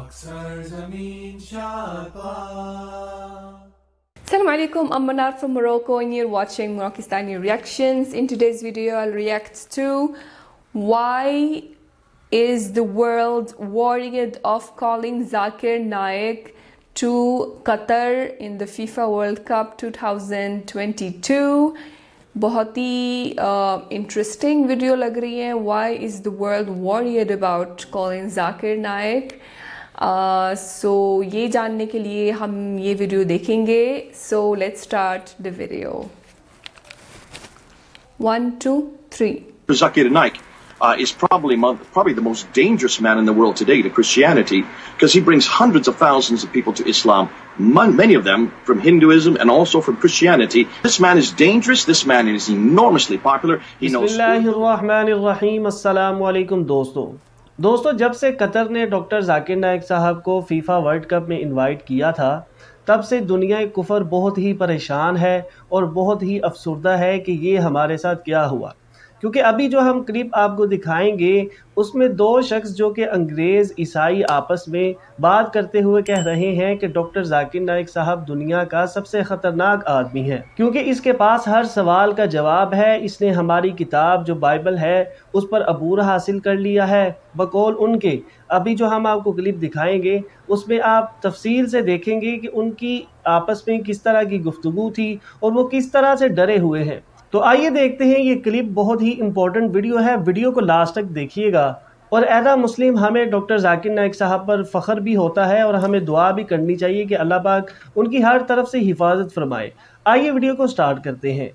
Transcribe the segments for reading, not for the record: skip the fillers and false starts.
Assalamu alaikum, I'm Manar from Morocco and you're watching Moroccistani Reactions. In today's video I'll react to why is the world worried of calling Zakir Naik to Qatar in the FIFA World Cup 2022. بہت ہی interesting video لگ رہی ہے. Why is the world worried about calling Zakir Naik. So یہ جاننے کے لیے ہم یہ ویڈیو دیکھیں گے. So let's start the video. 1 2 3. Zakir Naik is probably the most dangerous man in the world today to Christianity, because he brings hundreds of thousands of people to Islam, many of them from Hinduism and also from Christianity. This man is dangerous. This man is enormously popular. He knows. بسم اللہ الرحمن الرحیم. السلام علیکم دوستو, جب سے قطر نے doctor Zakir Naik صاحب کو فیفا ورلڈ کپ میں انوائٹ کیا تھا, تب سے دنیا کفر بہت ہی پریشان ہے اور بہت ہی افسردہ ہے کہ یہ ہمارے ساتھ کیا ہوا. کیونکہ ابھی جو ہم کلپ آپ کو دکھائیں گے اس میں دو شخص جو کہ انگریز عیسائی آپس میں بات کرتے ہوئے کہہ رہے ہیں کہ ڈاکٹر ذاکر نائک صاحب دنیا کا سب سے خطرناک آدمی ہے, کیونکہ اس کے پاس ہر سوال کا جواب ہے. اس نے ہماری کتاب جو بائبل ہے اس پر عبور حاصل کر لیا ہے بقول ان کے. ابھی جو ہم آپ کو کلپ دکھائیں گے اس میں آپ تفصیل سے دیکھیں گے کہ ان کی آپس میں کس طرح کی گفتگو تھی اور وہ کس طرح سے ڈرے ہوئے ہیں. تو آئیے دیکھتے ہیں. یہ کلپ بہت ہی امپورٹنٹ ویڈیو ہے, ویڈیو کو لاسٹ تک دیکھیے گا. اور ایز اے مسلم ہمیں ڈاکٹر ذاکر نائک صاحب پر فخر بھی ہوتا ہے اور ہمیں دعا بھی کرنی چاہیے کہ اللہ پاک ان کی ہر طرف سے حفاظت فرمائے. آئیے ویڈیو کو سٹارٹ کرتے ہیں.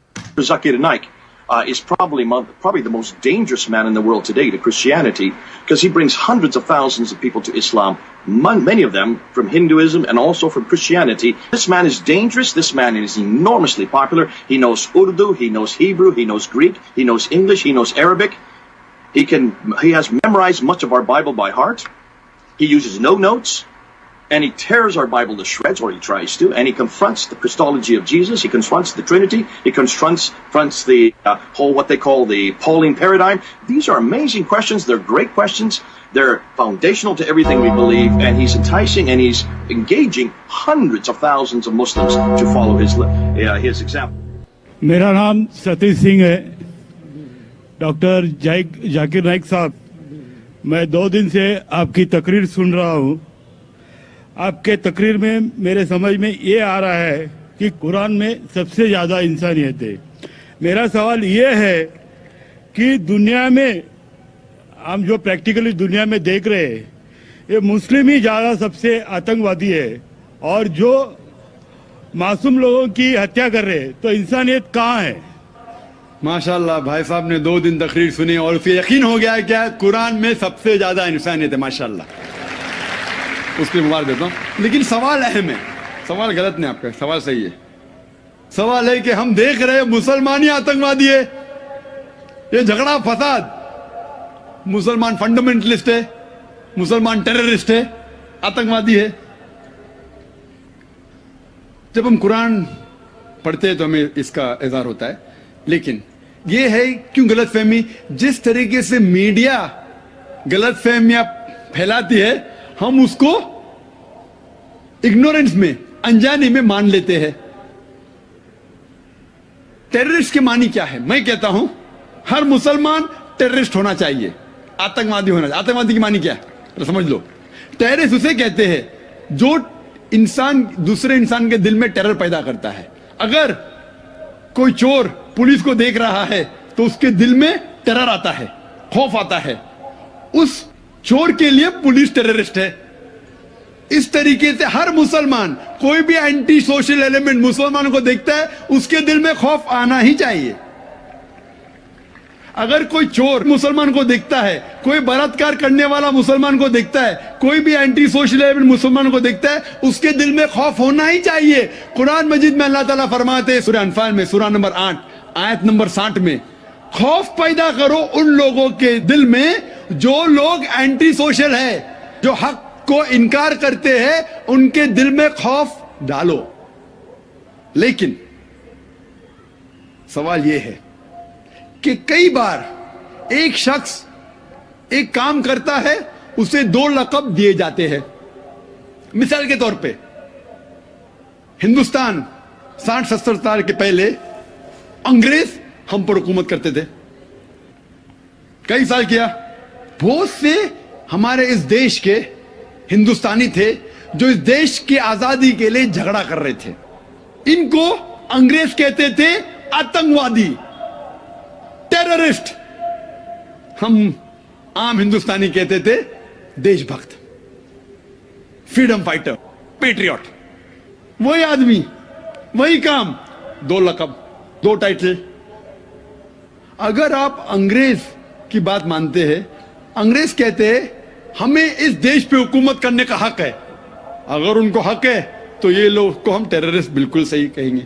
Zakir Naik is probably the most dangerous man in the world today to Christianity, because he brings hundreds of thousands of people to Islam, many of them from Hinduism and also from Christianity. This man is dangerous. This man is enormously popular. He knows Urdu, he knows Hebrew, he knows Greek, he knows English, he knows Arabic. He has memorized much of our Bible by heart. He uses no notes, and he tears our Bible to shreds, or he tries to, and he confronts the Christology of Jesus. He confronts the Trinity. He confronts the whole, what they call the Pauline paradigm. These are amazing questions. They're great questions. They're foundational to everything we believe, and he's enticing and he's engaging hundreds of thousands of Muslims to follow his example. मेरा नाम सतीश सिंह है. Doctor Zakir Naik साहब, मैं 2 दिन से आपकी तकरीर सुन रहा हूँ. आपके तकरीर में मेरे समझ में ये आ रहा है कि कुरान में सबसे ज़्यादा इंसानियत है. मेरा सवाल ये है कि दुनिया में हम जो प्रैक्टिकली दुनिया में देख रहे हैं, ये मुस्लिम ही ज़्यादा सबसे आतंकवादी है, और जो मासूम लोगों की हत्या कर रहे हैं, तो इंसानियत कहाँ है? माशाल्लाह, भाई साहब ने 2 दिन तकरीर सुनी और उसे यकीन हो गया है कि कुरान में सबसे ज़्यादा इंसानियत है. माशाल्लाह, उसकी मुबारक देता हूँ. लेकिन सवाल अहम है. सवाल गलत नहीं, आपका सवाल सही है. सवाल है कि हम देख रहे हैं मुसलमान ही आतंकवादी है. ये झगड़ा फसाद, मुसलमान फंडामेंटलिस्ट है, मुसलमान टेररिस्ट है, आतंकवादी है. जब हम कुरान पढ़ते हैं तो हमें इसका इज़हार होता है. लेकिन ये है क्यों गलत फहमी, जिस तरीके से मीडिया गलत फहमियां फैलाती है, हम उसको इग्नोरेंस में, अनजाने में मान लेते हैं. टेररिस्ट के मानी क्या है? मैं कहता हूं हर मुसलमान टेररिस्ट होना चाहिए, आतंकवादी होना चाहिए. आतंकवादी की मानी क्या है तो समझ लो. टेररिस्ट उसे कहते हैं जो इंसान दूसरे इंसान के दिल में टेरर पैदा करता है. अगर कोई चोर पुलिस को देख रहा है तो उसके दिल में टेरर आता है, खौफ आता है. उस चोर के लिए पुलिस टेररिस्ट है. इस तरीके से हर मुसलमान, कोई भी एंटी सोशल एलिमेंट मुसलमानों को देखता है, उसके दिल में खौफ आना ही चाहिए. अगर कोई चोर मुसलमान को देखता है, कोई बलात्कार करने वाला मुसलमान को देखता है, कोई भी एंटी सोशल एलिमेंट मुसलमान को देखता है, उसके दिल में खौफ होना ही चाहिए. कुरान मजीद में अल्लाह ताला फरमाते हैं सूरह अनफाल में, सूरह नंबर 8 आयत नंबर 60 में, खौफ पैदा करो उन लोगों के दिल में जो लोग एंटी सोशल है, जो हक को इनकार करते हैं, उनके दिल में खौफ डालो. लेकिन सवाल यह है कि कई बार एक शख्स एक काम करता है, उसे 2 लक़ब दिए जाते हैं. मिसाल के तौर पे हिंदुस्तान 60-70 साल के पहले अंग्रेज हम पर हुकूमत करते थे, कई साल किया। बहुत से हमारे इस देश के हिंदुस्तानी थे जो इस देश की आजादी के लिए झगड़ा कर रहे थे। इनको अंग्रेज कहते थे आतंकवादी, टेररिस्ट। हम आम हिंदुस्तानी कहते थे देशभक्त, फ्रीडम फाइटर, पेट्रियट। वही आदमी, वही काम, 2 लक़ब, 2 टाइटल। अगर आप अंग्रेज की बात मानते हैं, अंग्रेज कहते हैं हमें इस देश पे हुकूमत करने का हक है। अगर उनको हक है तो ये लोग को हम टेररिस्ट बिल्कुल सही कहेंगे।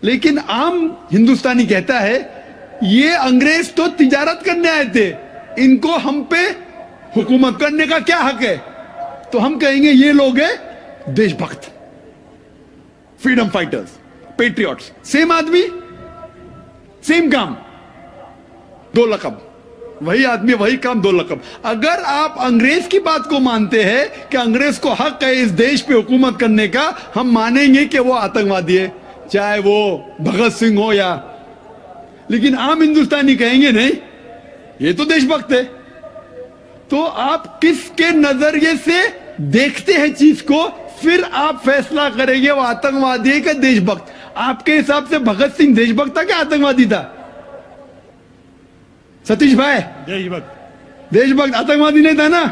लेकिन आम हिंदुस्तानी कहता है ये अंग्रेज तो तिजारत करने आए थे, इनको हम पे हुकूमत करने का क्या हक है? तो हम कहेंगे ये लोग हैं देशभक्त, फ्रीडम फाइटर्स, पेट्रियट्स। सेम आदमी, सेम काम, 2 लक़ब। वही आदमी, वही काम, 2 लक़ब। अगर आप अंग्रेज की बात को मानते हैं कि अंग्रेज को हक है इस देश पे हुकूमत करने का, हम मानेंगे कि वो आतंकवादी है, चाहे वो भगत सिंह हो या। लेकिन आम हिंदुस्तानी कहेंगे नहीं, ये तो देशभक्त है। तो आप किसके नजरिए से देखते हैं चीज को, फिर आप फैसला करेंगे वो आतंकवादी है कि देशभक्त। आपके हिसाब से भगत सिंह देशभक्त था कि आतंकवादी था? सतीश भाई, देशभक्त। देशभक्त, आतंकवादी नहीं था ना?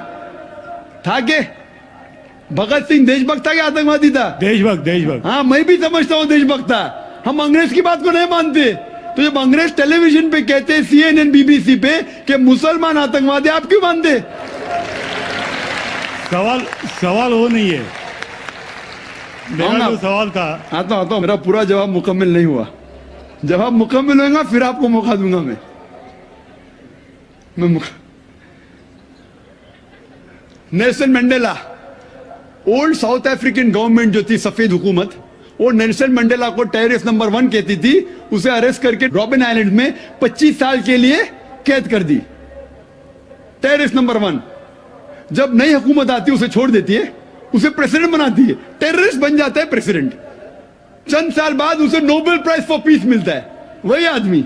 था के भगत सिंह देशभक्त था कि आतंकवादी था? देशभक्त, देशभक्त। हाँ, मैं भी समझता हूं देशभक्त था। हम अंग्रेज की बात को नहीं मानते। तो जब अंग्रेज टेलीविजन पे कहते हैं, CNN, BBC पे, कि मुसलमान आतंकवादी, आप क्यों मानते? सवाल वो नहीं है। मेरा जो सवाल था, आता हूं, मेरा पूरा जवाब मुकम्मल नहीं हुआ। जवाब मुकम्मल होगा फिर आपको मौका दूंगा मैं Nelson Mandela, old south African government जो थी, सफेद हुकूमत, वो नेल्सन मंडेला को टेररिस्ट नंबर 1 कहती थी। उसे अरेस्ट करके रॉबिन आइलैंड में 25 साल के लिए कैद कर दी। Terrorist number 1। जब नई हुकूमत आती है उसे छोड़ देती है, उसे प्रेसिडेंट बनाती है, टेररिस्ट बन जाता है प्रेसिडेंट। चंद साल बाद उसे नोबेल प्राइज फॉर पीस मिलता है। वही आदमी,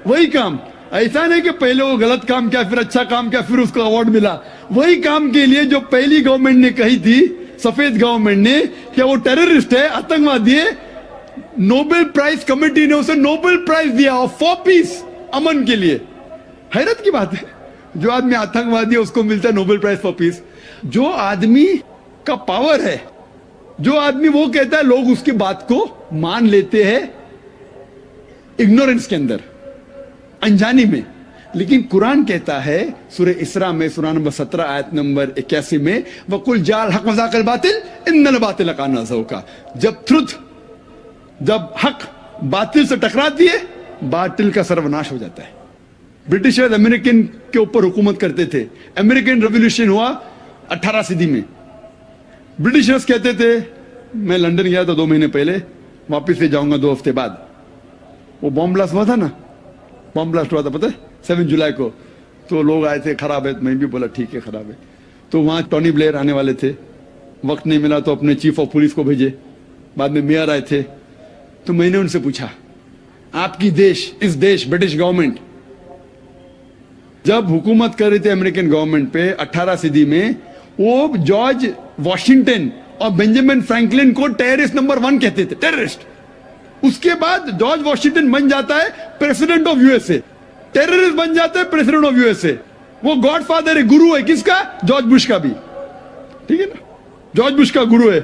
वही काम। ऐसा नहीं कि पहले वो गलत काम किया, फिर अच्छा काम किया, फिर उसको अवार्ड मिला। वही काम के लिए जो पहली गवर्नमेंट ने कही थी, सफेद गवर्नमेंट ने, कि वो टेररिस्ट है, आतंकवादी है, नोबेल प्राइज कमेटी ने उसे नोबेल प्राइज दिया फॉर पीस, अमन के लिए। हैरत की बात है, जो आदमी आतंकवादी है उसको मिलता है नोबेल प्राइज फॉर पीस। जो आदमी का पावर है, जो आदमी वो कहता है, लोग उसकी बात को मान लेते हैं इग्नोरेंस के अंदर, अनजानी में। लेकिन कुरान कहता है सूरह इसरा में, सूरह नंबर 17 आयत नंबर 81 में, वकुल जाल हक मज़ाक़ल बातिल इन्नल बातिल काना ज़हूक़ा। जब हक बातिल से टकराती है, बातिल का सर्वनाश हो जाता है। ब्रिटिशर्स अमेरिकन के ऊपर हुकूमत करते थे। अमेरिकन रेवोल्यूशन हुआ 18 सदी में। ब्रिटिशर्स कहते थे, मैं लंदन गया था 2 महीने पहले, वापिस से जाऊंगा 2 हफ्ते बाद। वो बॉम्ब ब्लास्ट हुआ था ना, बॉम्ब ब्लास्ट हुआ था, पता है, 7 जुलाई को। तो लोग आए थे, खराब है। मैं भी बोला ठीक है, खराब है। तो वहां टोनी ब्लेयर आने वाले थे, वक्त नहीं मिला तो अपने चीफ ऑफ पुलिस को भेजे। बाद में मेयर आए थे। तो मैंने उनसे पूछा, आपकी देश, इस देश ब्रिटिश गवर्नमेंट जब हुकूमत कर रही थी अमेरिकन गवर्नमेंट पे 18 सदी में, वो जॉर्ज वॉशिंगटन और बेंजामिन फ्रैंकलिन को टेररिस्ट नंबर 1 कहते थे, टेररिस्ट। उसके बाद जॉर्ज वॉशिंगटन बन जाता है प्रेसिडेंट ऑफ यूएसए, टेररिस्ट बन जाता है प्रेसिडेंट ऑफ यूएसए। वो गॉडफादर है, गुरु है किसका? जॉर्ज बुश का भी, ठीक है ना, जॉर्ज बुश का गुरु है।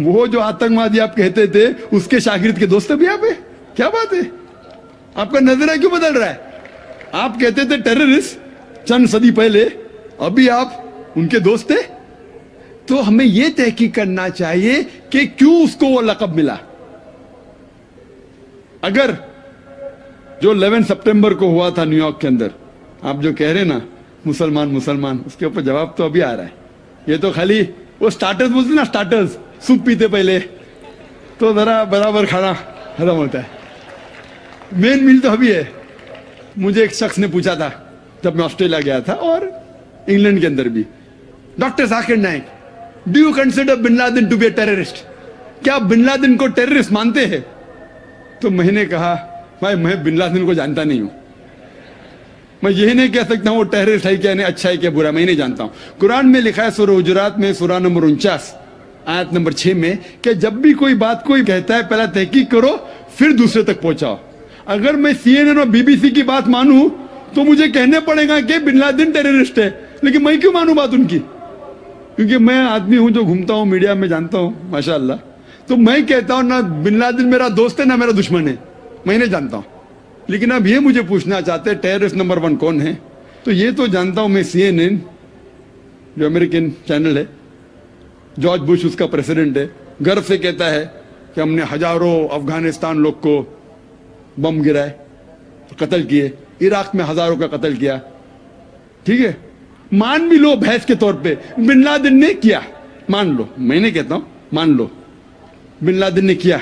वो जो आतंकवादी आप कहते थे, उसके शागिर्द के दोस्त भी आप है। क्या बात है, आपका नजरिया क्यों बदल रहा है? आप कहते थे टेररिस्ट चंद सदी पहले, अभी आप उनके दोस्त थे। तो हमें यह तहकीक करना चाहिए कि क्यों उसको वो लक़ब मिला। अगर जो 11 सितंबर को हुआ था न्यूयॉर्क के अंदर, आप जो कह रहे ना मुसलमान मुसलमान, उसके ऊपर जवाब तो अभी आ रहा है। ये तो खाली वो स्टार्टर्स बोलते ना, स्टार्टर्स, सूप पीते पहले तो जरा बराबर खाना खत्म होता है। मेन मील तो अभी है। मुझे एक शख्स ने पूछा था जब मैं ऑस्ट्रेलिया गया था, और इंग्लैंड के अंदर भी, doctor Zakir Naik, do you consider bin Laden to be a terrorist? क्या आप बिन लादेन को टेररिस्ट मानते हैं? तो मैंने कहा भाई मैं बिन लादेन को जानता नहीं हूं, मैं यही नहीं कह सकता हूं वो टेररिस्ट है क्या नहीं, अच्छा है क्या बुरा, मैं नहीं जानता हूं। कुरान में लिखा है सूरह हुजुरात में सूरह नंबर 49 आयत नंबर 6 में कि जब भी कोई बात कोई कहता है पहला तहकीक करो फिर दूसरे तक पहुंचाओ। अगर मैं CNN और BBC की बात मानूं तो मुझे कहने पड़ेगा कि बिन लादेन टेररिस्ट है, लेकिन मैं क्यों मानूं बात उनकी? क्योंकि मैं आदमी हूं जो घूमता हूं मीडिया में, जानता हूं माशाअल्लाह। तो मैं कहता हूं ना बिन लादेन मेरा दोस्त है ना मेरा दुश्मन है, मैं नहीं जानता हूं। लेकिन अब ये मुझे पूछना चाहते हैं टेररिस्ट नंबर 1 कौन है, तो ये तो जानता हूं मैं, CNN जो अमेरिकन चैनल है, जॉर्ज बुश उसका प्रेसिडेंट है, गर्व से कहता है कि हमने हजारों अफगानिस्तान लोग को बम गिराए, कत्ल किए, इराक में हजारों का कत्ल किया। ठीक है, मान भी लो बहस के तौर पे बिन लादेन ने किया, मान लो, मैं नहीं कहता हूं, मान लो बिन लादेन ने किया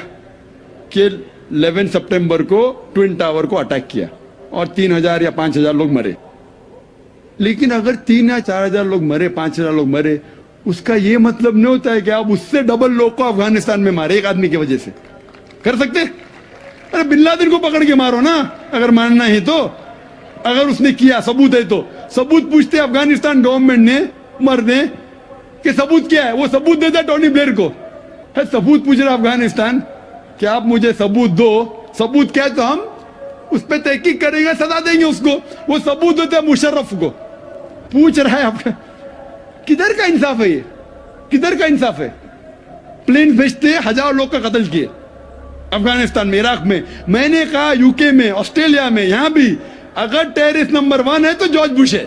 कि 11 सितंबर को ट्विन टावर को अटैक किया और 3000 या 5000 लोग मरे। लेकिन अगर 3 या 4000 लोग मरे, 5000 लोग मरे, उसका ये मतलब नहीं होता है कि आप उससे डबल लोग को अफगानिस्तान में मारे एक आदमी की वजह से। कर सकते? अरे बिन लादेन को पकड़ के मारो ना, अगर मानना है तो। अगर उसने किया, सबूत है तो सबूत पूछते अफगानिस्तान गवर्नमेंट ने, मरने कि सबूत क्या है, वो सबूत देता टोनी ब्लेयर को। है सबूत पूछ रहा अफगानिस्तान कि आप मुझे सबूत दो, सबूत क्या है तो हम उस पर तहकीक करेंगे, सजा देंगे उसको। वो सबूत देते हैं मुशर्रफ को, पूछ रहा है आपका। किधर का इंसाफ है ये? किधर का इंसाफ है? प्लेन भेजते हजारों लोग का कत्ल किए अफगानिस्तान में, इराक में। मैंने कहा यूके में, ऑस्ट्रेलिया में, यहां भी अगर टेररिस्ट नंबर 1 है तो जॉर्ज बुश है।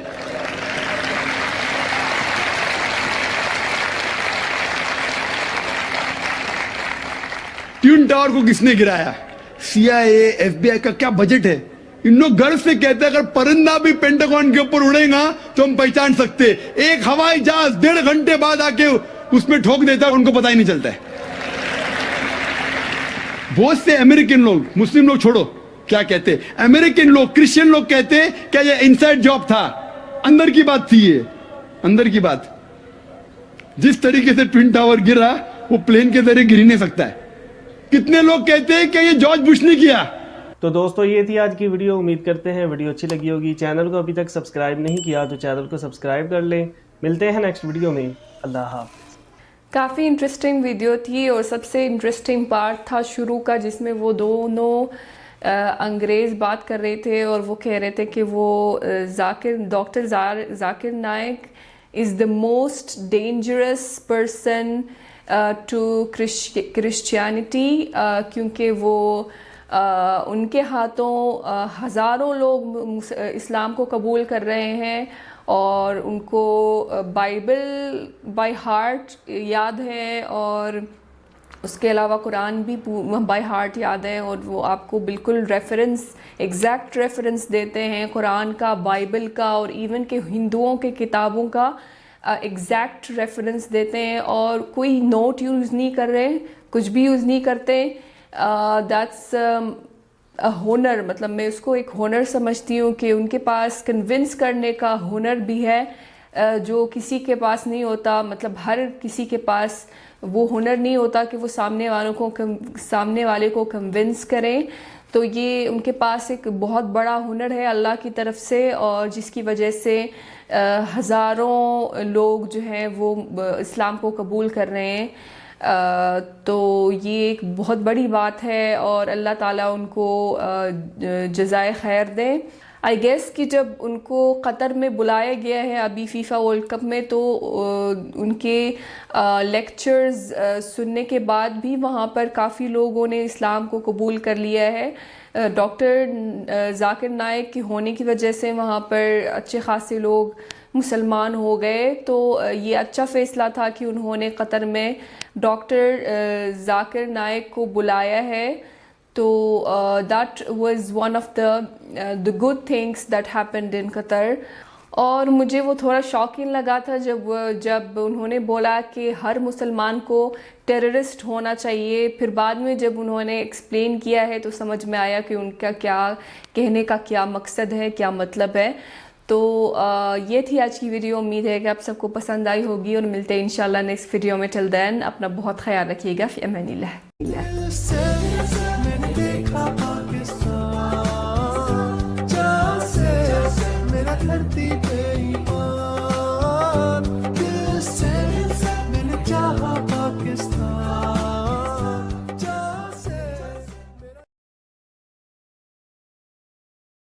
ट्विन टावर को किसने गिराया? CIA, FBI का क्या बजट है? इन लोग गर्व से कहते हैं अगर परिंदा भी पेंटागन के ऊपर उड़ेगा तो हम पहचान सकते। एक हवाई जहाज 1.5 घंटे बाद आके उसमें ठोक देता है, उनको पता ही नहीं चलता है। बहुत से अमेरिकन लोग, मुस्लिम लोग छोड़ो, क्या कहते, अमेरिकन लोग, क्रिश्चियन लोग कहते हैं क्या ये इनसाइड जॉब था, अंदर की बात थी, ये अंदर की बात। जिस तरीके से ट्विन टावर गिरा वो प्लेन के जरिए गिर ही नहीं सकता है। कितने लोग कहते हैं कि ये जॉर्ज बुश ने किया। तो दोस्तों ये थी आज की वीडियो, उम्मीद करते हैं वीडियो अच्छी लगी होगी। चैनल को अभी तक सब्सक्राइब नहीं किया तो चैनल को सब्सक्राइब कर लें। मिलते हैं नेक्स्ट वीडियो में, अल्लाह हाफ़िज़। काफ़ी इंटरेस्टिंग वीडियो थी और सबसे इंटरेस्टिंग पार्ट था शुरू का, जिसमें वो दोनों अंग्रेज़ बात कर रहे थे और वो कह रहे थे कि वो doctor Zakir Naik is the most dangerous person to Christianity, क्योंकि वो उनके हाथों हज़ारों लोग इस्लाम को कबूल कर रहे हैं और उनको बाइबल बाय हार्ट याद है और उसके अलावा कुरान भी बाय हार्ट याद है, और वो आपको बिल्कुल रेफरेंस, एग्जैक्ट रेफरेंस देते हैं कुरान का, बाइबल का और इवन के हिंदुओं के किताबों का एग्जैक्ट रेफरेंस देते हैं, और कोई नोट यूज़ नहीं कर रहे, कुछ भी यूज़ नहीं करते। दैट्स अ हुनर, मतलब मैं उसको एक हुनर समझती हूँ कि उनके पास कन्विंस करने का हुनर भी है, जो किसी के पास नहीं होता। मतलब हर किसी के पास वो हुनर नहीं होता कि वो सामने वाले को कन्विंस करें। तो ये उनके पास एक बहुत बड़ा हुनर है अल्लाह की तरफ से, और जिसकी वजह से हज़ारों लोग जो हैं वो इस्लाम को कबूल कर रहे हैं। तो ये एक बहुत बड़ी बात है और अल्लाह ताला उनको जज़ाए खैर दे। आई गेस कि जब उनको कतर में बुलाया गया है अभी फीफा वर्ल्ड कप में, तो उनके लेक्चर्स सुनने के बाद भी वहाँ पर काफ़ी लोगों ने इस्लाम को कबूल कर लिया है। डॉक्टर जाकिर नाइक के होने की वजह से वहाँ पर अच्छे खासे लोग मुसलमान हो गए। तो ये अच्छा फ़ैसला था कि उन्होंने कतर में डॉक्टर जाकिर नाइक को बुलाया है। तो that was one of the good things that happened in Qatar. और मुझे वो थोड़ा शॉकिंग लगा था जब उन्होंने बोला कि हर मुसलमान को टेररिस्ट होना चाहिए। फिर बाद में जब उन्होंने एक्सप्लेन किया है तो समझ में आया कि उनका क्या कहने का क्या मकसद है, क्या मतलब है। تو یہ تھی آج کی ویڈیو. امید ہے کہ آپ سب کو پسند آئی ہوگی اور ملتے ہیں انشاءاللہ نیکسٹ ویڈیو میں. ٹل دین اپنا بہت خیال رکھیے گا. فی امان اللہ.